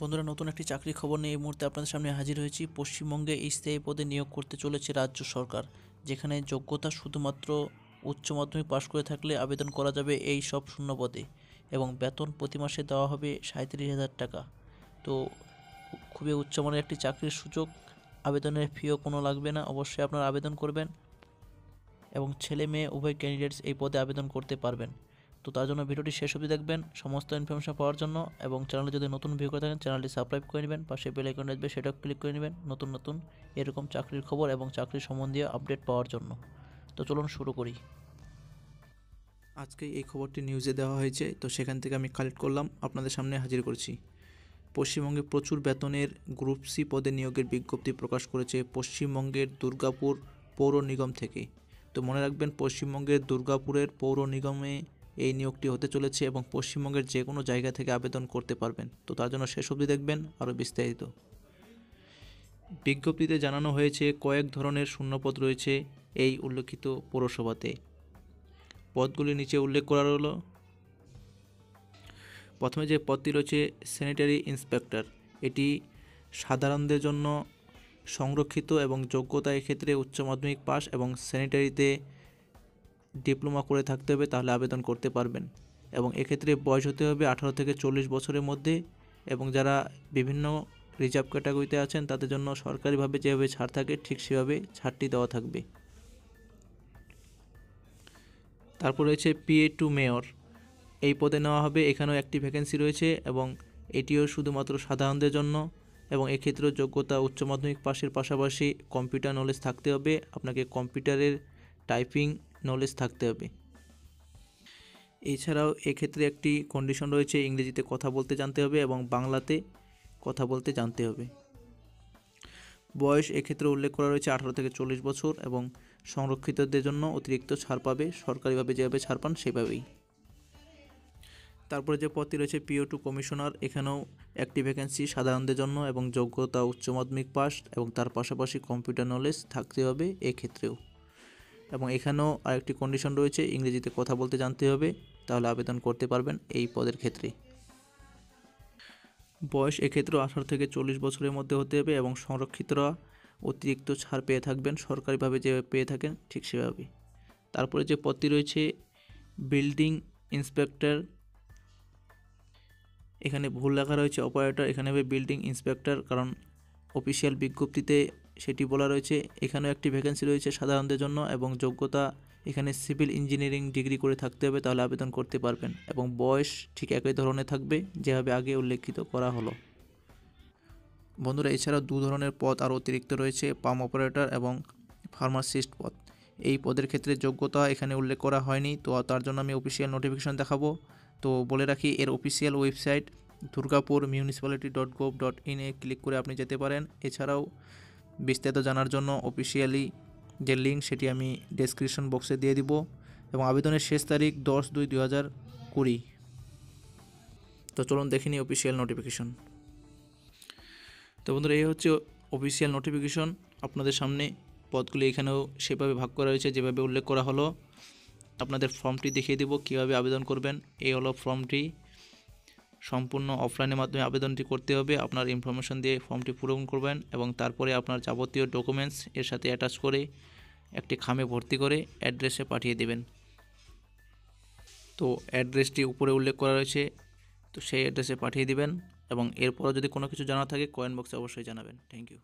বন্ধুরা, নতুন একটি চাকরির খবর নিয়ে এই মুহূর্তে আপনাদের সামনে হাজির হয়েছি। পশ্চিমবঙ্গে এই স্থায়ী পদে নিয়োগ করতে চলেছে রাজ্য সরকার, যেখানে যোগ্যতা শুধুমাত্র উচ্চ মাধ্যমিক পাশ করে থাকলে আবেদন করা যাবে এই সব শূন্য পদে, এবং বেতন প্রতি মাসে দেওয়া হবে 37,000 টাকা। তো খুবই উচ্চমানের একটি চাকরির সুযোগ। আবেদনের ফিও কোনো লাগবে না, অবশ্যই আপনারা আবেদন করবেন এবং ছেলে মেয়ে উভয় ক্যান্ডিডেটস এই পদে আবেদন করতে পারবেন। তো তার জন্য ভিডিওটি শেষ অবধি দেখবেন সমস্ত ইনফরমেশন পাওয়ার জন্য, এবং চ্যানেলে যদি নতুন ভিউ করে থাকেন চ্যানেলটি সাবস্ক্রাইব করে নেবেন, পাশে বেল আইকন আসবে সেটাও ক্লিক করে নেবেন নতুন নতুন এরকম চাকরির খবর এবং চাকরির সম্বন্ধীয় আপডেট পাওয়ার জন্য। তো চলুন শুরু করি। আজকে এই খবরটি নিউজে দেওয়া হয়েছে, তো সেখান থেকে আমি কালেক্ট করলাম আপনাদের সামনে হাজির করছি। পশ্চিমবঙ্গে প্রচুর বেতনের গ্রুপ সি পদে নিয়োগের বিজ্ঞপ্তি প্রকাশ করেছে পশ্চিমবঙ্গের দুর্গাপুর পৌর নিগম থেকে। তো মনে রাখবেন, পশ্চিমবঙ্গের দুর্গাপুরের পৌর নিগমে এই নিয়োগটি হতে চলেছে এবং পশ্চিমবঙ্গের যে কোনো জায়গা থেকে আবেদন করতে পারবেন। তো তার জন্য শেষ অবধি দেখবেন আরও বিস্তারিত। বিজ্ঞপ্তিতে জানানো হয়েছে কয়েক ধরনের শূন্যপদ রয়েছে এই উল্লেখিত পৌরসভাতে। পদগুলি নিচে উল্লেখ করা হলো। প্রথমে যে পদটি রয়েছে স্যানিটারি ইন্সপেক্টর, এটি সাধারণদের জন্য সংরক্ষিত এবং যোগ্যতা এক্ষেত্রে উচ্চ মাধ্যমিক পাস এবং স্যানিটারিতে ডিপ্লোমা করে থাকতে হবে, তাহলে আবেদন করতে পারবেন। এবং এক্ষেত্রে বয়স হতে হবে 18 থেকে 40 বছরের মধ্যে, এবং যারা বিভিন্ন রিজার্ভ ক্যাটাগরিতে আছেন তাদের জন্য সরকারিভাবে যেভাবে ছাড় থাকে ঠিক সেভাবে ছাড়টি দেওয়া থাকবে। তারপর রয়েছে পিএ টু মেয়র, এই পদে নেওয়া হবে। এখানেও একটি ভ্যাকেন্সি রয়েছে এবং এটিও শুধুমাত্র সাধারণদের জন্য, এবং এক্ষেত্রেও যোগ্যতা উচ্চ মাধ্যমিক পাশের পাশাপাশি কম্পিউটার নলেজ থাকতে হবে। আপনাকে কম্পিউটারের টাইপিং নলেজ থাকতে হবে। এছাড়াও এক্ষেত্রে একটি কন্ডিশন রয়েছে, ইংরেজিতে কথা বলতে জানতে হবে এবং বাংলাতে কথা বলতে জানতে হবে। বয়স এক্ষেত্রে উল্লেখ করা রয়েছে 18 থেকে 40 বছর, এবং সংরক্ষিতদের জন্য অতিরিক্ত ছাড় পাবে, সরকারিভাবে যেভাবে ছাড় পান সেভাবেই। তারপরে যে পদটি রয়েছে পিও টু কমিশনার, এখানেও একটি ভ্যাকেন্সি সাধারণদের জন্য এবং যোগ্যতা উচ্চ মাধ্যমিক পাস এবং তার পাশাপাশি কম্পিউটার নলেজ থাকতে হবে এক্ষেত্রেও। এবং এখানেও আরেকটি কন্ডিশন রয়েছে, ইংরেজিতে কথা বলতে জানতে হবে, তাহলে আবেদন করতে পারবেন এই পদের ক্ষেত্রে। বয়স এক্ষেত্রেও 18 থেকে 40 বছরের মধ্যে হতে হবে এবং সংরক্ষিতরা অতিরিক্ত ছাড় পেয়ে থাকবেন, সরকারিভাবে যেভাবে পেয়ে থাকেন ঠিক সেভাবে। তারপরে যে পদটি রয়েছে বিল্ডিং ইন্সপেক্টর, এখানে ভুল লেখা রয়েছে অপারেটর, এখানে হবে বিল্ডিং ইন্সপেক্টর, কারণ অফিসিয়াল বিজ্ঞপ্তিতে সেটি বলা রয়েছে। এখানেও একটি ভ্যাকেন্সি রয়েছে সাধারণদের জন্য, এবং যোগ্যতা এখানে সিভিল ইঞ্জিনিয়ারিং ডিগ্রি করে থাকতে হবে, তাহলে আবেদন করতে পারবেন। এবং বয়স ঠিক একই ধরনের থাকবে যেভাবে আগে উল্লেখিত করা হলো। বন্ধুরা, এছাড়াও দু ধরনের পদ আর অতিরিক্ত রয়েছে, পাম্প অপারেটর এবং ফার্মাসিস্ট পদ। এই পদের ক্ষেত্রে যোগ্যতা এখানে উল্লেখ করা হয়নি, তো তার জন্য আমি অফিসিয়াল নোটিফিকেশন দেখাবো। তো বলে রাখি, এর অফিসিয়াল ওয়েবসাইট durgapurmunicipality.gov.in এ ক্লিক করে আপনি যেতে পারেন। এছাড়াও বিস্তারিত জানার জন্য অফিসিয়ালি যে লিঙ্ক সেটি আমি ডেসক্রিপশন বক্সে দিয়ে দিব। এবং আবেদনের শেষ তারিখ 10/2/2020। তো চলুন দেখে নিই অফিসিয়াল নোটিফিকেশন। তো বন্ধুরা, এই হচ্ছে অফিসিয়াল নোটিফিকেশন আপনাদের সামনে। পদগুলি এখানেও সেভাবে ভাগ করা হয়েছে যেভাবে উল্লেখ করা হলো। আপনাদের ফর্মটি দেখিয়ে দেব কীভাবে আবেদন করবেন। এই হলো ফর্মটি, সম্পূর্ণ অফলাইনের মাধ্যমে আবেদনটি করতে হবে। আপনার ইনফরমেশন দিয়ে ফর্মটি পূরণ করবেন এবং তারপরে আপনার যাবতীয় ডকুমেন্টস এর সাথে অ্যাটাচ করে একটি খামে ভর্তি করে অ্যাড্রেসে পাঠিয়ে দেবেন। তো অ্যাড্রেসটি উপরে উল্লেখ করা রয়েছে, তো সেই অ্যাড্রেসে পাঠিয়ে দিবেন। এবং এরপরও যদি কোনো কিছু জানা থাকে কমেন্ট বক্সে অবশ্যই জানাবেন। Thank you.